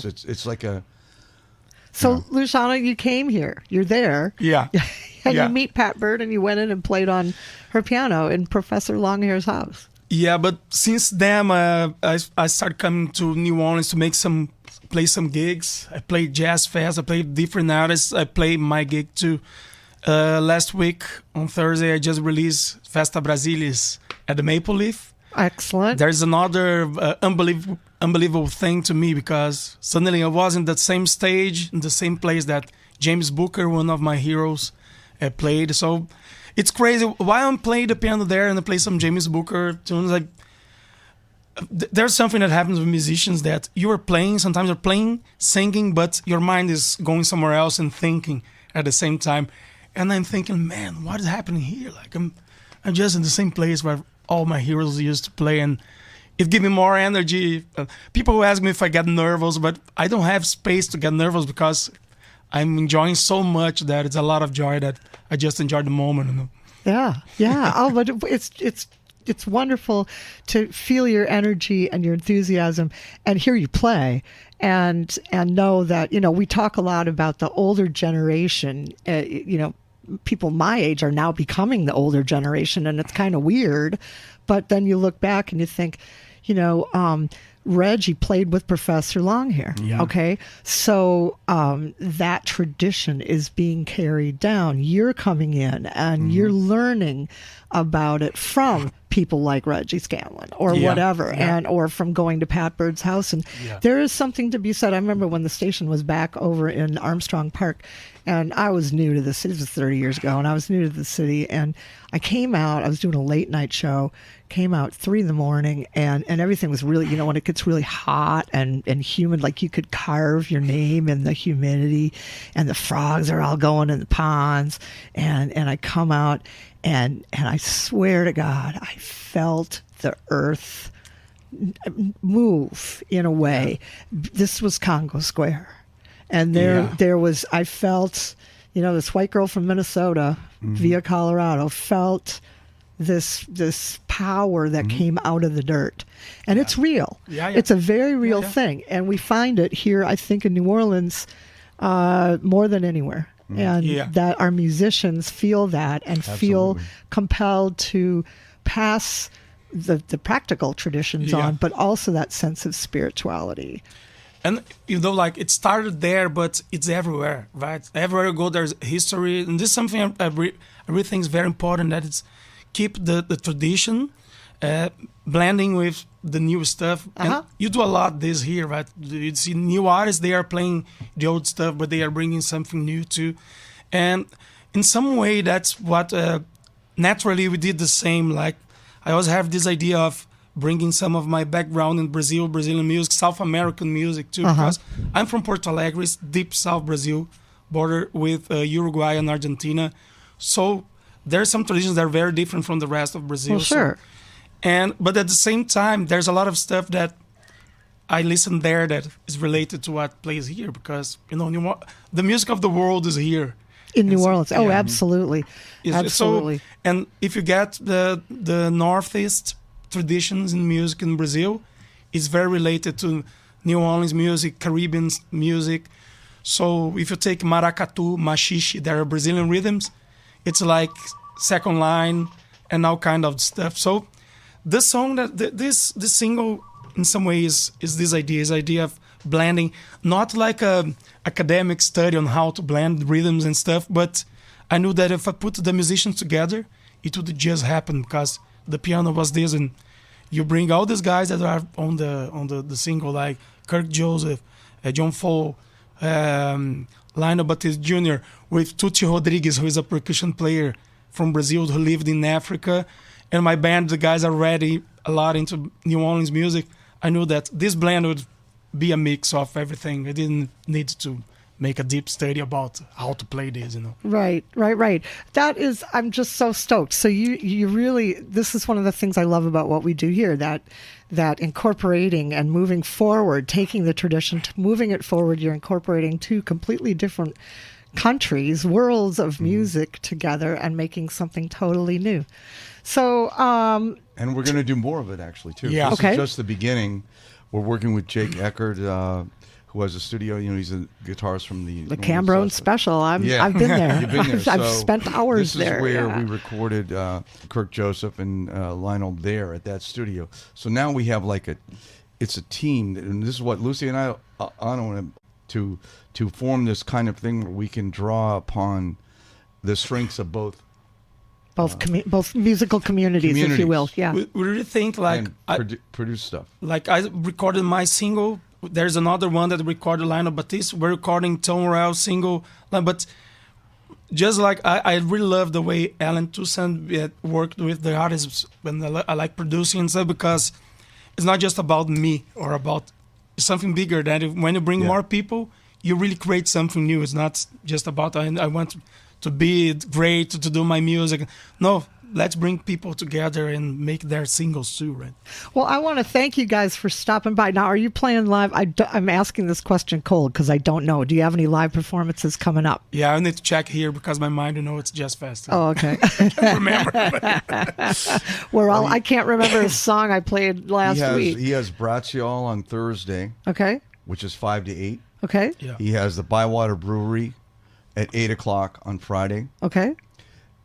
It's like a... So, Luciano, you came here. You're there. Yeah. And you meet Pat Bird, and you went in and played on her piano in Professor Longhair's house. Yeah, but since then, I started coming to New Orleans to play some gigs. I played jazz fest. I played different artists. I played my gig too. Last week on Thursday, I just released Fessta Brasilis at the Maple Leaf. Excellent. There's another unbelievable thing to me, because suddenly I was in that same stage, in the same place that James Booker, one of my heroes, played. So it's crazy. While I'm playing the piano there and I play some James Booker tunes, like there's something that happens with musicians, that you are playing, sometimes you're playing, singing, but your mind is going somewhere else and thinking at the same time. And I'm thinking, man, what is happening here? Like I'm just in the same place where all my heroes used to play, and it gives me more energy. People ask me if I get nervous, but I don't have space to get nervous, because I'm enjoying so much that it's a lot of joy that I just enjoy the moment. You know? Yeah. Oh, but it's wonderful to feel your energy and your enthusiasm and hear you play, and know that, we talk a lot about the older generation. People my age are now becoming the older generation, and it's kind of weird. But then you look back and you think, Reggie played with Professor Longhair. Yeah. Okay. So that tradition is being carried down. You're coming in and you're learning about it from people like Reggie Scanlon or whatever, and or from going to Pat Bird's house. And there is something to be said. I remember when the station was back over in Armstrong Park, and I was new to the city. This was 30 years ago, and I was new to the city. And I came out, I was doing a late night show, came out 3 a.m, and everything was really, when it gets really hot and humid, like you could carve your name in the humidity, and the frogs are all going in the ponds. And I come out, and I swear to God, I felt the earth move in a way. This was Congo Square. And there was, I felt, this white girl from Minnesota via Colorado felt this power that came out of the dirt. And it's real. It's a very real thing. And we find it here, I think, in New Orleans more than anywhere. And that our musicians feel that and feel compelled to pass the practical traditions on, but also that sense of spirituality. And like it started there, but it's everywhere, right? Everywhere you go, there's history, and this is something I really think is very important. That it's keep the tradition, blending with the new stuff. And you do a lot this here, right? You see new artists, they are playing the old stuff, but they are bringing something new too. And in some way, that's what naturally we did the same. Like I always have this idea of bringing some of my background in Brazilian music, South American music too, because I'm from Porto Alegre, it's deep South Brazil, border with Uruguay and Argentina. So there's some traditions that are very different from the rest of Brazil. Well, sure. But at the same time, there's a lot of stuff that I listen there that is related to what plays here, because the music of the world is here in New Orleans. Oh, absolutely, absolutely. So, and if you get the Northeast traditions in music in Brazil, is very related to New Orleans music, Caribbean music. So if you take maracatu, machixe, there are Brazilian rhythms. It's like second line and all kind of stuff. So this song, this single, in some ways, is this idea of blending, not like a academic study on how to blend rhythms and stuff, but I knew that if I put the musicians together, it would just happen, because the piano was this, and you bring all these guys that are on the single, like Kirk Joseph, John Fohl, Lionel Batiste Jr, with Tuti Rodrigues, who is a percussion player from Brazil who lived in Africa, and my band, the guys are already a lot into New Orleans music. I knew that this blend would be a mix of everything. I didn't need to make a deep study about how to play this, Right. That is, I'm just so stoked. So you really, this is one of the things I love about what we do here, that incorporating and moving forward, taking the tradition, moving it forward, you're incorporating 2 completely different countries, worlds of music together and making something totally new. So, and we're going to do more of it actually too. Yeah. This is just the beginning. We're working with Jake Eckert, who has a studio. You know, he's a guitarist from the Cambron Special. I've been there. You've been there. I've spent hours there. This is where we recorded Kirk Joseph and Lionel there at that studio. So now we have like it's a team, and this is what Lucy and I want to form this kind of thing where we can draw upon the strengths of both musical communities, if you will. Yeah, we really think like produce stuff. Like I recorded my single. There's another one that recorded Lionel Batiste. We're recording Tom Morel's single, but just like I really love the way Alan Toussaint worked with the artists, and I like producing and stuff, because it's not just about me or about something bigger. That when you bring more people, you really create something new. It's not just about I want to be great, to do my music. No, let's bring people together and make their singles too, right? Well, I want to thank you guys for stopping by. Now, are you playing live? I'm asking this question cold because I don't know. Do you have any live performances coming up? Yeah, I need to check here because my mind, it's just Fessta. Oh, okay. I can't remember. I can't remember a song I played last week. He has Braciol on Thursday. Okay. Which is 5 to 8. Okay. Yeah. He has the Bywater Brewery at 8 o'clock on Friday. Okay.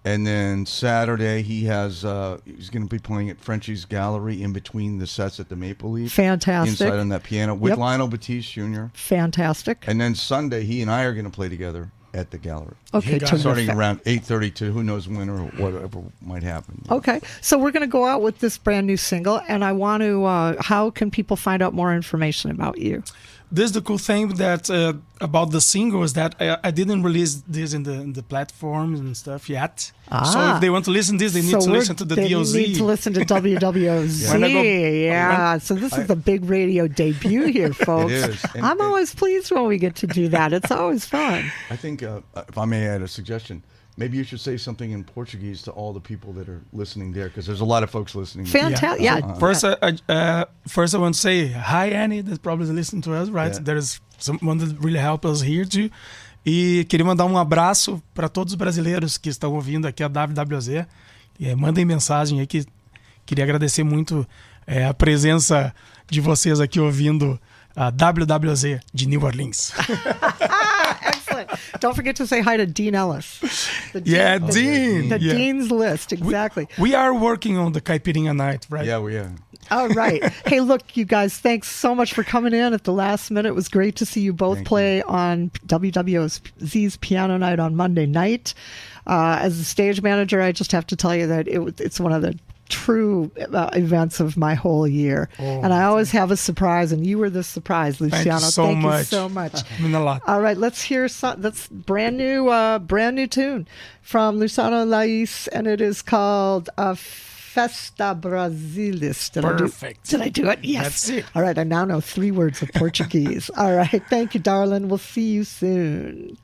And then Saturday he's going to be playing at Frenchie's Gallery in between the sets at the Maple Leaf. Fantastic. Inside on that piano with Lionel Batiste Jr. Fantastic. And then Sunday he and I are going to play together at the gallery. Okay, starting around 8:30 to who knows when or whatever might happen. Okay, so we're going to go out with this brand new single, and I want to. How can people find out more information about you? This is the cool thing that about the single is that I didn't release this in the platforms and stuff yet. So if they want to listen to this, they need to listen to the DOZ. They need to listen to WWOZ. So this is the big radio debut here, folks. It is. I'm always pleased when we get to do that. It's always fun. I think, if I may add a suggestion, maybe you should say something in Portuguese to all the people that are listening there, because there's a lot of folks listening. Fantastic. Yeah. First, first I want to say hi, Annie, that's probably listening to us, right? Yeah. There's someone that really helped us here too. E queria mandar um abraço para todos os brasileiros que estão ouvindo aqui a WWOZ. Mandem mensagem aí, que queria agradecer muito a presença de vocês aqui ouvindo a WWOZ de New Orleans. Excellent. Don't forget to say hi to Dean Ellis. Dean. The Dean's List, exactly. We are working on the Caipirinha night, right? Yeah, we are. All right. Hey, look, you guys, thanks so much for coming in at the last minute. It was great to see you both play on WWOZ's Piano Night on Monday night. As a stage manager, I just have to tell you that it's one of the true events of my whole year. And I always have a surprise, and you were the surprise, Luciano. Thank you so much. I mean a lot. All right, let's hear that's brand new tune from Luciano Leães, and it is called Fessta Brasilis. Did I do it? Yes. That's it. All right, I now know 3 words of Portuguese. All right, thank you, darling. We'll see you soon.